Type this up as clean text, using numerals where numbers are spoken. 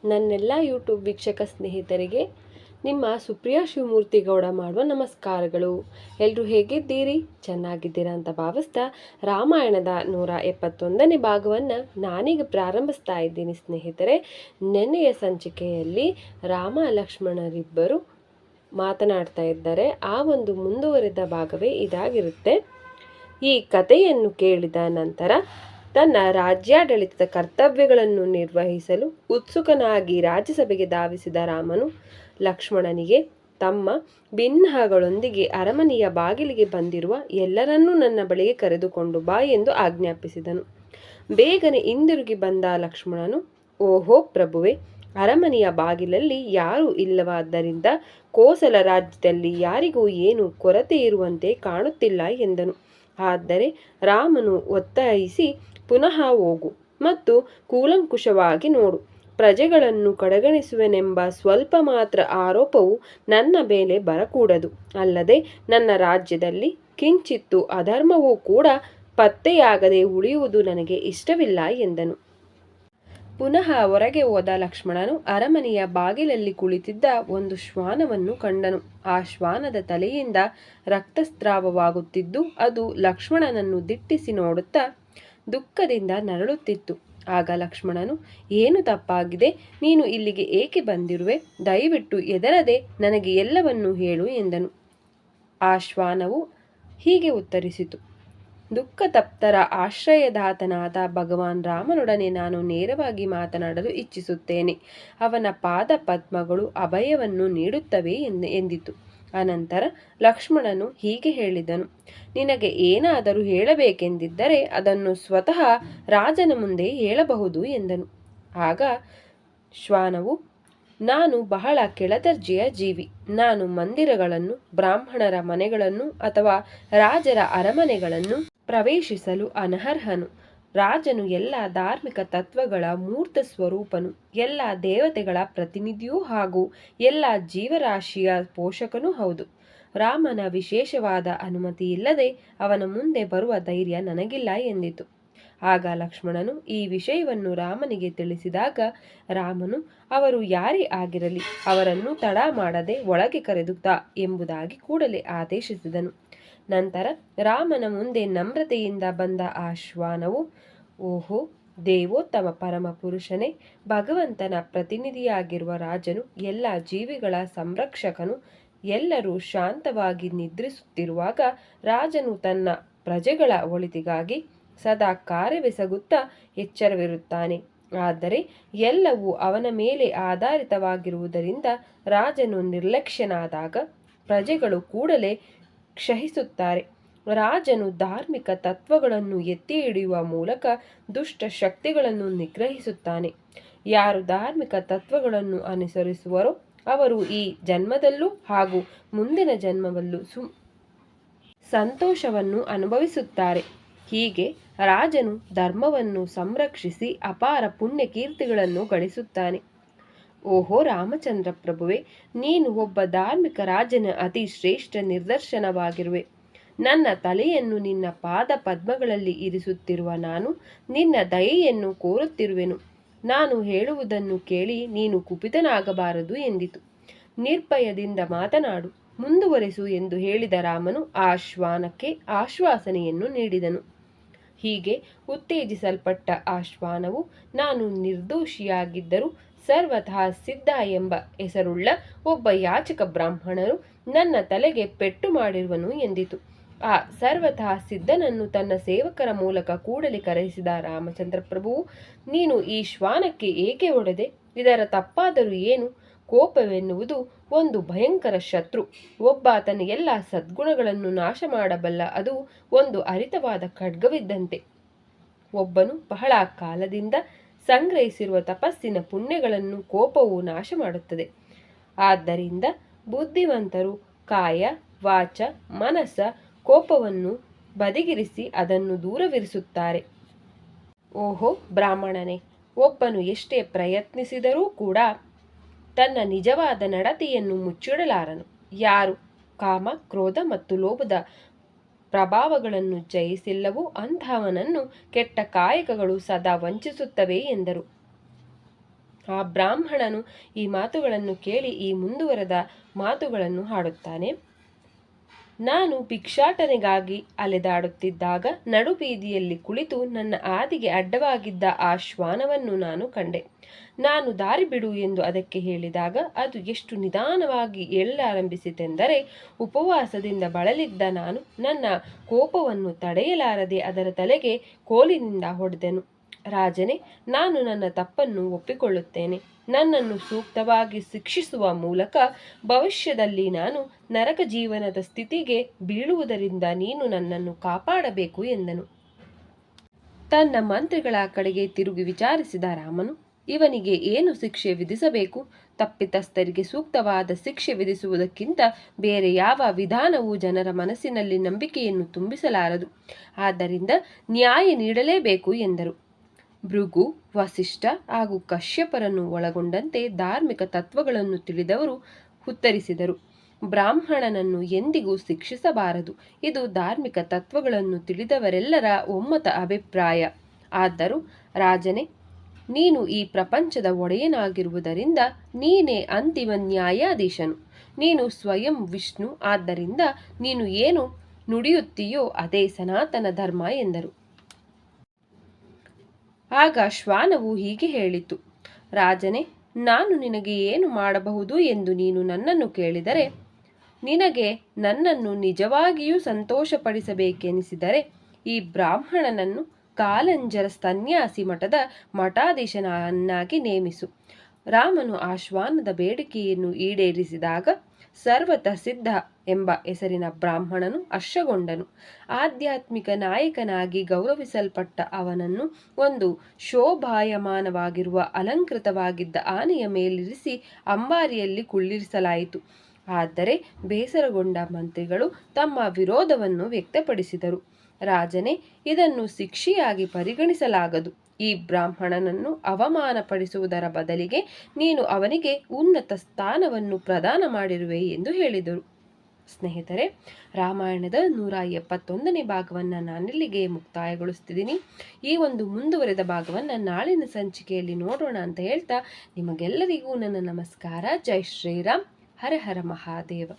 ನನ್ನೆಲ್ಲ ಯೂಟ್ಯೂಬ್ ವೀಕ್ಷಕ ಸ್ನೇಹಿತರಿಗೆ ನಿಮ್ಮ ಸುಪ್ರಿಯಾ ಶಿವಮೂರ್ತಿ ಗೌಡ ಮಾಡುವ ನಮಸ್ಕಾರಗಳು. ಎಲ್ಲರೂ ಹೇಗಿದ್ದೀರಿ? ಚೆನ್ನಾಗಿದ್ದೀರಾ ಅಂತ ಭಾವಿಸ್ತಾ ರಾಮಾಯಣದ 171ನೇ ಭಾಗವನ್ನು ನಾನೀಗ ಪ್ರಾರಂಭಿಸ್ತಾ ಇದ್ದೀನಿ ಸ್ನೇಹಿತರೆ. ನೆನ್ನೆಯ ಸಂಚಿಕೆಯಲ್ಲಿ ರಾಮ ಲಕ್ಷ್ಮಣರಿಬ್ಬರು ಮಾತನಾಡ್ತಾ ಇದ್ದಾರೆ. ಆ ಒಂದು ಮುಂದುವರಿದ ಭಾಗವೇ ಇದಾಗಿರುತ್ತೆ. ಈ ಕಥೆಯನ್ನು ಕೇಳಿದ ನಂತರ ತನ್ನ ರಾಜ್ಯಾಡಳಿತದ ಕರ್ತವ್ಯಗಳನ್ನು ನಿರ್ವಹಿಸಲು ಉತ್ಸುಕನಾಗಿ ರಾಜ್ಯಸಭೆಗೆ ಧಾವಿಸಿದ ರಾಮನು ಲಕ್ಷ್ಮಣನಿಗೆ ತಮ್ಮ ಭಿನ್ನಗಳೊಂದಿಗೆ ಅರಮನೆಯ ಬಾಗಿಲಿಗೆ ಬಂದಿರುವ ಎಲ್ಲರನ್ನೂ ನನ್ನ ಬಳಿಗೆ ಕರೆದುಕೊಂಡು ಬಾ ಎಂದು ಆಜ್ಞಾಪಿಸಿದನು. ಬೇಗನೆ ಹಿಂದಿರುಗಿ ಬಂದ ಲಕ್ಷ್ಮಣನು, ಓಹೋ ಪ್ರಭುವೆ, ಅರಮನೆಯ ಬಾಗಿಲಲ್ಲಿ ಯಾರೂ ಇಲ್ಲವಾದ್ದರಿಂದ ಕೋಸಲ ರಾಜ್ಯದಲ್ಲಿ ಯಾರಿಗೂ ಏನು ಕೊರತೆ ಇರುವಂತೆ ಕಾಣುತ್ತಿಲ್ಲ ಎಂದನು. ಆದರೆ ರಾಮನು ಒತ್ತಾಯಿಸಿ, ಪುನಃ ಹೋಗು ಮತ್ತು ಕೂಲಂಕುಷವಾಗಿ ನೋಡು. ಪ್ರಜೆಗಳನ್ನು ಕಡೆಗಣಿಸುವೆನೆಂಬ ಸ್ವಲ್ಪ ಮಾತ್ರ ಆರೋಪವು ನನ್ನ ಮೇಲೆ ಬರಕೂಡದು. ಅಲ್ಲದೆ ನನ್ನ ರಾಜ್ಯದಲ್ಲಿ ಕಿಂಚಿತ್ತು ಅಧರ್ಮವೂ ಕೂಡ ಪತ್ತೆಯಾಗದೆ ಉಳಿಯುವುದು ನನಗೆ ಇಷ್ಟವಿಲ್ಲ ಎಂದನು. ಪುನಃ ಹೊರಗೆ ಹೋದ ಲಕ್ಷ್ಮಣನು ಅರಮನೆಯ ಬಾಗಿಲಲ್ಲಿ ಕುಳಿತಿದ್ದ ಒಂದು ಶ್ವಾನವನ್ನು ಕಂಡನು. ಆ ಶ್ವಾನದ ತಲೆಯಿಂದ ರಕ್ತಸ್ರಾವವಾಗುತ್ತಿದ್ದು ಅದು ಲಕ್ಷ್ಮಣನನ್ನು ದಿಟ್ಟಿಸಿ ನೋಡುತ್ತಾ ದುಃಖದಿಂದ ನರಳುತ್ತಿತ್ತು. ಆಗ ಲಕ್ಷ್ಮಣನು, ಏನು ತಪ್ಪಾಗಿದೆ? ನೀನು ಇಲ್ಲಿಗೆ ಏಕೆ ಬಂದಿರುವೆ? ದಯವಿಟ್ಟು ಹೆದರದೆ ನನಗೆ ಎಲ್ಲವನ್ನೂ ಹೇಳು ಎಂದನು. ಆ ಶ್ವಾನವು ಹೀಗೆ ಉತ್ತರಿಸಿತು, ದುಃಖತಪ್ತರ ಆಶ್ರಯದಾತನಾದ ಭಗವಾನ್ ರಾಮನೊಡನೆ ನಾನು ನೇರವಾಗಿ ಮಾತನಾಡಲು ಇಚ್ಛಿಸುತ್ತೇನೆ. ಅವನ ಪಾದ ಪದ್ಮಗಳು ಅಭಯವನ್ನು ನೀಡುತ್ತವೆ ಎಂದಿತು. ಅನಂತರ ಲಕ್ಷ್ಮಣನು ಹೀಗೆ ಹೇಳಿದನು, ನಿನಗೆ ಏನಾದರೂ ಹೇಳಬೇಕೆಂದಿದ್ದರೆ ಅದನ್ನು ಸ್ವತಃ ರಾಜನ ಮುಂದೆ ಹೇಳಬಹುದು ಎಂದನು. ಆಗ ಶ್ವಾನವು, ನಾನು ಬಹಳ ಕೆಳದರ್ಜೆಯ ಜೀವಿ. ನಾನು ಮಂದಿರಗಳನ್ನು, ಬ್ರಾಹ್ಮಣರ ಮನೆಗಳನ್ನು ಅಥವಾ ರಾಜರ ಅರಮನೆಗಳನ್ನು ಪ್ರವೇಶಿಸಲು ಅನರ್ಹನು. ರಾಜನು ಎಲ್ಲ ಧಾರ್ಮಿಕ ತತ್ವಗಳ ಮೂರ್ತ ಸ್ವರೂಪನು, ಎಲ್ಲ ದೇವತೆಗಳ ಪ್ರತಿನಿಧಿಯೂ ಹಾಗೂ ಎಲ್ಲ ಜೀವರಾಶಿಯ ಪೋಷಕನೂ ಹೌದು. ರಾಮನ ವಿಶೇಷವಾದ ಅನುಮತಿ ಇಲ್ಲದೆ ಅವನ ಮುಂದೆ ಬರುವ ಧೈರ್ಯ ನನಗಿಲ್ಲ ಎಂದಿತು. ಆಗ ಲಕ್ಷ್ಮಣನು ಈ ವಿಷಯವನ್ನು ರಾಮನಿಗೆ ತಿಳಿಸಿದಾಗ ರಾಮನು, ಅವರು ಯಾರೇ ಆಗಿರಲಿ ಅವರನ್ನು ತಡ ಮಾಡದೆ ಒಳಗೆ ಕರೆದುತ್ತಾ ಎಂಬುದಾಗಿ ಕೂಡಲೇ ಆದೇಶಿಸಿದನು. ನಂತರ ರಾಮನ ಮುಂದೆ ನಮ್ರತೆಯಿಂದ ಬಂದ ಆ ಶ್ವಾನವು, ಓಹೋ ದೇವೋತ್ತಮ ಪರಮ ಪುರುಷನೇ, ಭಗವಂತನ ಪ್ರತಿನಿಧಿಯಾಗಿರುವ ರಾಜನು, ಎಲ್ಲ ಜೀವಿಗಳ ಸಂರಕ್ಷಕನು, ಎಲ್ಲರೂ ಶಾಂತವಾಗಿ ನಿದ್ರಿಸುತ್ತಿರುವಾಗ ರಾಜನು ತನ್ನ ಪ್ರಜೆಗಳ ಒಳಿತಿಗಾಗಿ ಸದಾ ಕಾರ್ಯವೆಸಗುತ್ತಾ ಎಚ್ಚರವಿರುತ್ತಾನೆ. ಆದರೆ ಎಲ್ಲವೂ ಅವನ ಮೇಲೆ ಆಧಾರಿತವಾಗಿರುವುದರಿಂದ ರಾಜನು ನಿರ್ಲಕ್ಷ್ಯನಾದಾಗ ಪ್ರಜೆಗಳು ಕೂಡಲೇ ಕ್ಷಯಿಸುತ್ತಾರೆ. ರಾಜನು ಧಾರ್ಮಿಕ ತತ್ವಗಳನ್ನು ಎತ್ತಿ ಹಿಡಿಯುವ ಮೂಲಕ ದುಷ್ಟ ಶಕ್ತಿಗಳನ್ನು ನಿಗ್ರಹಿಸುತ್ತಾನೆ. ಯಾರು ಧಾರ್ಮಿಕ ತತ್ವಗಳನ್ನು ಅನುಸರಿಸುವರೋ ಅವರು ಈ ಜನ್ಮದಲ್ಲೂ ಹಾಗೂ ಮುಂದಿನ ಜನ್ಮದಲ್ಲೂ ಸಂತೋಷವನ್ನು ಅನುಭವಿಸುತ್ತಾರೆ. ಹೀಗೆ ರಾಜನು ಧರ್ಮವನ್ನು ಸಂರಕ್ಷಿಸಿ ಅಪಾರ ಪುಣ್ಯ ಕೀರ್ತಿಗಳನ್ನು ಗಳಿಸುತ್ತಾನೆ. ಓಹೋ ರಾಮಚಂದ್ರ ಪ್ರಭುವೆ, ನೀನು ಒಬ್ಬ ಧಾರ್ಮಿಕ ರಾಜನ ಅತಿ ಶ್ರೇಷ್ಠ ನಿದರ್ಶನವಾಗಿರುವೆ. ನನ್ನ ತಲೆಯನ್ನು ನಿನ್ನ ಪಾದ ಪದ್ಮಗಳಲ್ಲಿ ಇರಿಸುತ್ತಿರುವ ನಾನು ನಿನ್ನ ದಯೆಯನ್ನು ಕೋರುತ್ತಿರುವೆನು. ನಾನು ಹೇಳುವುದನ್ನು ಕೇಳಿ ನೀನು ಕುಪಿತನಾಗಬಾರದು ಎಂದಿತು. ನಿರ್ಭಯದಿಂದ ಮಾತನಾಡು, ಮುಂದುವರೆಸು ಎಂದು ಹೇಳಿದ ರಾಮನು ಆ ಶ್ವಾನಕ್ಕೆ ಆಶ್ವಾಸನೆಯನ್ನು ನೀಡಿದನು. ಹೀಗೆ ಉತ್ತೇಜಿಸಲ್ಪಟ್ಟ ಆ ಶ್ವಾನವು, ನಾನು ನಿರ್ದೋಷಿಯಾಗಿದ್ದರೂ ಸರ್ವತಃ ಸಿದ್ಧ ಎಂಬ ಹೆಸರುಳ್ಳ ಒಬ್ಬ ಯಾಚಕ ಬ್ರಾಹ್ಮಣರು ನನ್ನ ತಲೆಗೆ ಪೆಟ್ಟು ಮಾಡಿರುವನು ಎಂದಿತು. ಆ ಸರ್ವತಃ ಸಿದ್ಧನನ್ನು ತನ್ನ ಸೇವಕರ ಮೂಲಕ ಕೂಡಲೇ ಕರೆಸಿದ ರಾಮಚಂದ್ರ ಪ್ರಭುವು, ನೀನು ಈ ಶ್ವಾನಕ್ಕೆ ಏಕೆ ಹೊಡೆದೆ? ಇದರ ತಪ್ಪಾದರೂ ಏನು? ಕೋಪವೆನ್ನುವುದು ಒಂದು ಭಯಂಕರ ಶತ್ರು. ಒಬ್ಬ ತನ್ನ ಎಲ್ಲ ಸದ್ಗುಣಗಳನ್ನು ನಾಶ ಮಾಡಬಲ್ಲ ಅದು ಒಂದು ಹರಿತವಾದ ಖಡ್ಗವಿದ್ದಂತೆ. ಒಬ್ಬನು ಬಹಳ ಕಾಲದಿಂದ ಸಂಗ್ರಹಿಸಿರುವ ತಪಸ್ಸಿನ ಪುಣ್ಯಗಳನ್ನು ಕೋಪವು ನಾಶ ಮಾಡುತ್ತದೆ. ಆದ್ದರಿಂದ ಬುದ್ಧಿವಂತರು ಕಾಯ ವಾಚ ಮನಸ್ಸ ಕೋಪವನ್ನು ಬದಿಗಿರಿಸಿ ಅದನ್ನು ದೂರವಿರಿಸುತ್ತಾರೆ. ಓಹೋ ಬ್ರಾಹ್ಮಣನೇ, ಒಬ್ಬನು ಎಷ್ಟೇ ಪ್ರಯತ್ನಿಸಿದರೂ ಕೂಡ ತನ್ನ ನಿಜವಾದ ನಡತೆಯನ್ನು ಮುಚ್ಚಿಡಲಾರನು. ಯಾರು ಕಾಮ, ಕ್ರೋಧ ಮತ್ತು ಲೋಭದ ಪ್ರಭಾವಗಳನ್ನು ಜಯಿಸಿಲ್ಲವೋ ಅಂತಹವನನ್ನು ಕೆಟ್ಟ ಕಾಯಕಗಳು ಸದಾ ವಂಚಿಸುತ್ತವೆ ಎಂದರು. ಆ ಬ್ರಾಹ್ಮಣನು ಈ ಮಾತುಗಳನ್ನು ಕೇಳಿ ಈ ಮುಂದುವರೆದ ಮಾತುಗಳನ್ನು ಹಾಡುತ್ತಾನೆ. ನಾನು ಭಿಕ್ಷಾಟನೆಗಾಗಿ ಅಲೆದಾಡುತ್ತಿದ್ದಾಗ ನಡುಬೀದಿಯಲ್ಲಿ ಕುಳಿತು ನನ್ನ ಹಾದಿಗೆ ಅಡ್ಡವಾಗಿದ್ದ ಆ ಶ್ವಾನವನ್ನು ನಾನು ಕಂಡೆ. ನಾನು ದಾರಿ ಬಿಡು ಎಂದು ಅದಕ್ಕೆ ಹೇಳಿದಾಗ ಅದು ಎಷ್ಟು ನಿಧಾನವಾಗಿ ಏಳಲಾರಂಭಿಸಿತೆಂದರೆ, ಉಪವಾಸದಿಂದ ಬಳಲಿದ್ದ ನಾನು ನನ್ನ ಕೋಪವನ್ನು ತಡೆಯಲಾರದೆ ಅದರ ತಲೆಗೆ ಕೋಲಿನಿಂದ ಹೊಡೆದೆನು. ರಾಜನೇ, ನಾನು ನನ್ನ ತಪ್ಪನ್ನು ಒಪ್ಪಿಕೊಳ್ಳುತ್ತೇನೆ. ನನ್ನನ್ನು ಸೂಕ್ತವಾಗಿ ಶಿಕ್ಷಿಸುವ ಮೂಲಕ ಭವಿಷ್ಯದಲ್ಲಿ ನಾನು ನರಕ ಜೀವನದ ಸ್ಥಿತಿಗೆ ಬೀಳುವುದರಿಂದ ನೀನು ನನ್ನನ್ನು ಕಾಪಾಡಬೇಕು ಎಂದನು. ತನ್ನ ಮಂತ್ರಿಗಳ ಕಡೆಗೆ ತಿರುಗಿ ವಿಚಾರಿಸಿದ ರಾಮನು, ಇವನಿಗೆ ಏನು ಶಿಕ್ಷೆ ವಿಧಿಸಬೇಕು? ತಪ್ಪಿತಸ್ಥರಿಗೆ ಸೂಕ್ತವಾದ ಶಿಕ್ಷೆ ವಿಧಿಸುವುದಕ್ಕಿಂತ ಬೇರೆ ಯಾವ ವಿಧಾನವೂ ಜನರ ಮನಸ್ಸಿನಲ್ಲಿ ನಂಬಿಕೆಯನ್ನು ತುಂಬಿಸಲಾರದು. ಆದ್ದರಿಂದ ನ್ಯಾಯ ನೀಡಲೇಬೇಕು ಎಂದರು. ಭೃಗು, ವಸಿಷ್ಠ ಹಾಗೂ ಕಶ್ಯಪರನ್ನು ಒಳಗೊಂಡಂತೆ ಧಾರ್ಮಿಕ ತತ್ವಗಳನ್ನು ತಿಳಿದವರು ಉತ್ತರಿಸಿದರು, ಬ್ರಾಹ್ಮಣನನ್ನು ಎಂದಿಗೂ ಶಿಕ್ಷಿಸಬಾರದು. ಇದು ಧಾರ್ಮಿಕ ತತ್ವಗಳನ್ನು ತಿಳಿದವರೆಲ್ಲರ ಒಮ್ಮತ ಅಭಿಪ್ರಾಯ. ಆದರೂ ರಾಜನೇ, ನೀನು ಈ ಪ್ರಪಂಚದ ಒಡೆಯನಾಗಿರುವುದರಿಂದ ನೀನೇ ಅಂತಿಮ ನ್ಯಾಯಾಧೀಶನು. ನೀನು ಸ್ವಯಂ ವಿಷ್ಣು, ಆದ್ದರಿಂದ ನೀನು ಏನು ನುಡಿಯುತ್ತೀಯೋ ಅದೇ ಸನಾತನ ಧರ್ಮ ಎಂದರು. ಆಗ ಶ್ವಾನವು ಹೀಗೆ ಹೇಳಿತು, ರಾಜನೇ, ನಾನು ನಿನಗೆ ಏನು ಮಾಡಬಹುದು ಎಂದು ನೀನು ನನ್ನನ್ನು ಕೇಳಿದರೆ, ನಿನಗೆ ನನ್ನನ್ನು ನಿಜವಾಗಿಯೂ ಸಂತೋಷಪಡಿಸಬೇಕೆನಿಸಿದರೆ ಈ ಬ್ರಾಹ್ಮಣನನ್ನು ಕಾಲಂಜರ ಸನ್ಯಾಸಿ ಮಠದ ಮಠಾಧೀಶನನ್ನಾಗಿ ನೇಮಿಸು. ರಾಮನು ಆ ಶ್ವಾನದ ಬೇಡಿಕೆಯನ್ನು ಈಡೇರಿಸಿದಾಗ ಸರ್ವತ ಸಿದ್ಧ ಎಂಬ ಹೆಸರಿನ ಬ್ರಾಹ್ಮಣನು ಹರ್ಷಗೊಂಡನು. ಆಧ್ಯಾತ್ಮಿಕ ನಾಯಕನಾಗಿ ಗೌರವಿಸಲ್ಪಟ್ಟ ಅವನನ್ನು ಒಂದು ಶೋಭಾಯಮಾನವಾಗಿರುವ ಅಲಂಕೃತವಾಗಿದ್ದ ಆನೆಯ ಮೇಲಿರಿಸಿ ಅಂಬಾರಿಯಲ್ಲಿ ಕುಳ್ಳಿರಿಸಲಾಯಿತು. ಆದರೆ ಬೇಸರಗೊಂಡ ಮಂತ್ರಿಗಳು ತಮ್ಮ ವಿರೋಧವನ್ನು ವ್ಯಕ್ತಪಡಿಸಿದರು. ರಾಜನೇ, ಇದನ್ನು ಶಿಕ್ಷೆಯಾಗಿ ಪರಿಗಣಿಸಲಾಗದು. ಈ ಬ್ರಾಹ್ಮಣನನ್ನು ಅವಮಾನಪಡಿಸುವುದರ ಬದಲಿಗೆ ನೀನು ಅವನಿಗೆ ಉನ್ನತ ಸ್ಥಾನವನ್ನು ಪ್ರದಾನ ಮಾಡಿರುವೆ ಎಂದು ಹೇಳಿದರು. ಸ್ನೇಹಿತರೆ, ರಾಮಾಯಣದ 171ನೇ ಭಾಗವನ್ನು ನಾನಿಲ್ಲಿಗೆ ಮುಕ್ತಾಯಗೊಳಿಸ್ತಿದ್ದೀನಿ. ಈ ಒಂದು ಮುಂದುವರೆದ ಭಾಗವನ್ನು ನಾಳಿನ ಸಂಚಿಕೆಯಲ್ಲಿ ನೋಡೋಣ ಅಂತ ಹೇಳ್ತಾ ನಿಮಗೆಲ್ಲರಿಗೂ ನನ್ನ ನಮಸ್ಕಾರ. ಜೈ ಶ್ರೀರಾಮ್. ಹರ ಹರ ಮಹಾದೇವ.